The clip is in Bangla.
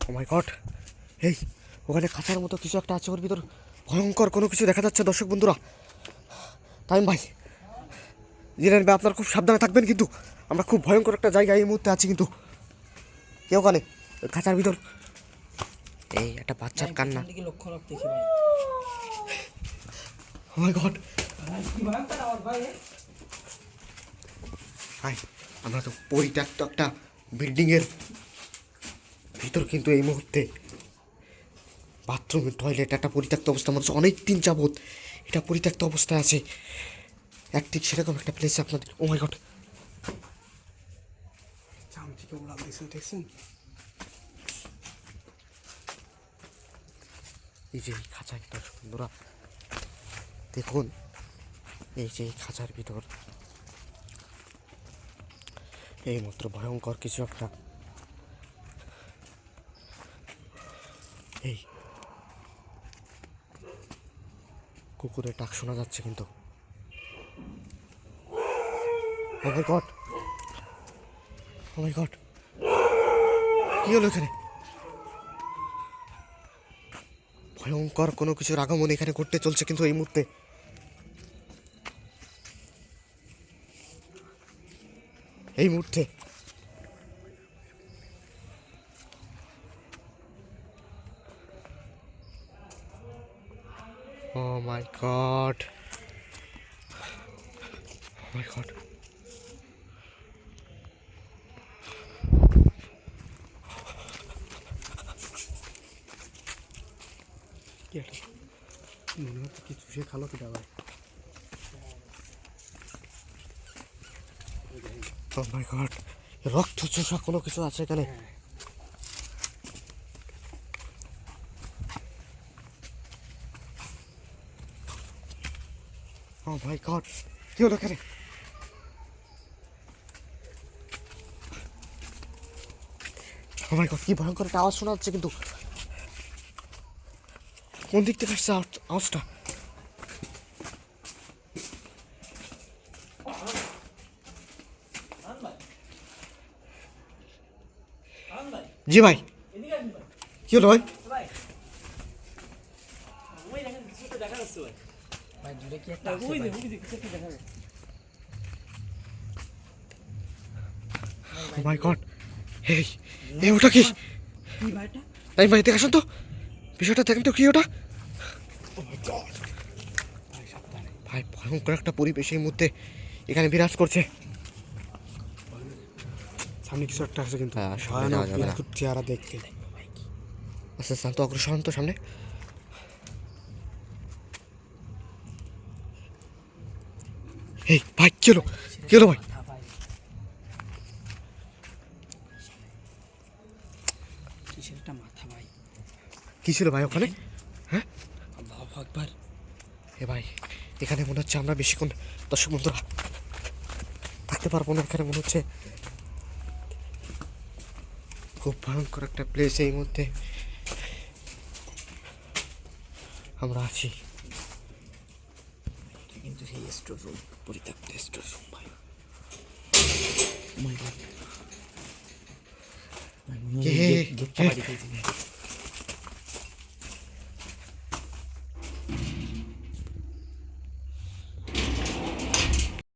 ও মাই গড, এই ওখানে খাঁচার মতো কিছু একটা আছে, ওর ভিতর ভয়ঙ্কর কোনো কিছু দেখা যাচ্ছে দর্শক বন্ধুরা। তাইম ভাই, জিনেন ভাই আপনার খুব সাবধানে থাকবেন, কিন্তু আমরা খুব ভয়ঙ্কর একটা জায়গায় এই মুহূর্তে আছি, কিন্তু কে ওখানে খাঁচার ভিতর? এই একটা বাচ্চার কান্না। লক্ষ্য রাখতে ভাই। ও মাই গড কি ভয়ঙ্কর আওয়াজ ভাই। ভাই আমরা তো পরিত্যক্ত একটা বিল্ডিংয়ের ভিতর, কিন্তু এই মুহূর্তে বাথরুম টয়লেট একটা পরিত্যক্ত অবস্থা, মনে হচ্ছে অনেক দিন যাবৎ এটা পরিত্যক্ত অবস্থায় আছে। ঠিক সেরকম একটা প্লেস আপনাদের। ও মাই গড, চামচিকে উড়াল দিয়েছে দেখছেন? এই যে খাঁচার ভিতর বন্ধুরা দেখুন, এই যে খাঁচার ভিতর এই মাত্র ভয়ঙ্কর কিছু একটা। এই কুকুরের ডাক শোনা যাচ্ছে কিন্তু। ও মাই গড, ও মাই গড, কি হলো এখানে? ভয়ঙ্কর কোনো কিছুর আগমন এখানে ঘটতে চলছে কিন্তু এই মুহূর্তে। এই মুহূর্তে ও মাই গড, ও মাই গড, মনে হচ্ছে কিছু সে খালো কি ভাই। ও মাই গড, রক্ত চোষা কোনো কিছু আছে এখানে। ও মাই গড, কি হলো এখানে? ও মাই গড, কি ভয়ঙ্কর একটা আওয়াজ শোনা যাচ্ছে, কিন্তু কোন দিক থেকে আসছে আওয়াজটা? জি ভাই, কি হলো ভাই? ভাই দূরে কি একটা আছে ভাই। ও মাই গড, এই এই ওটা কি? কি ভাইটা? তাই ভাই দেখে আসুন তো, বিষয়টা দেখেন তো কি ওটা। ভাই ভয়ঙ্কর একটা পরিবেশ এই মুহূর্তে এখানে বিরাজ করছে। সামনে কিছু একটা আছে কিন্তু সামনে যাওয়া যাবে না। চেহারা দেখতে। আচ্ছা শান্ত, অগ্রসর হন তো সামনে। এই ভাই কি হলো, কি হলো ভাই? কিসের একটা মাথা ভাই। কি ছিল ভাই ওখানে? হ্যাঁ আল্লাহু আকবার। এ ভাই এখানে মনে হচ্ছে আমরা বেশিক্ষণ দর্শক বন্ধুরা থাকতে পারবো না। এখানে মনে হচ্ছে খুব ভয়ঙ্কর একটা প্লেস এই মধ্যে আমরা আছি। কিন্তু সেই স্টোর রুম, পরিত্যক্ত স্টোর রুম ভাই। কে? গেটটা বাড়ি খেয়েছি।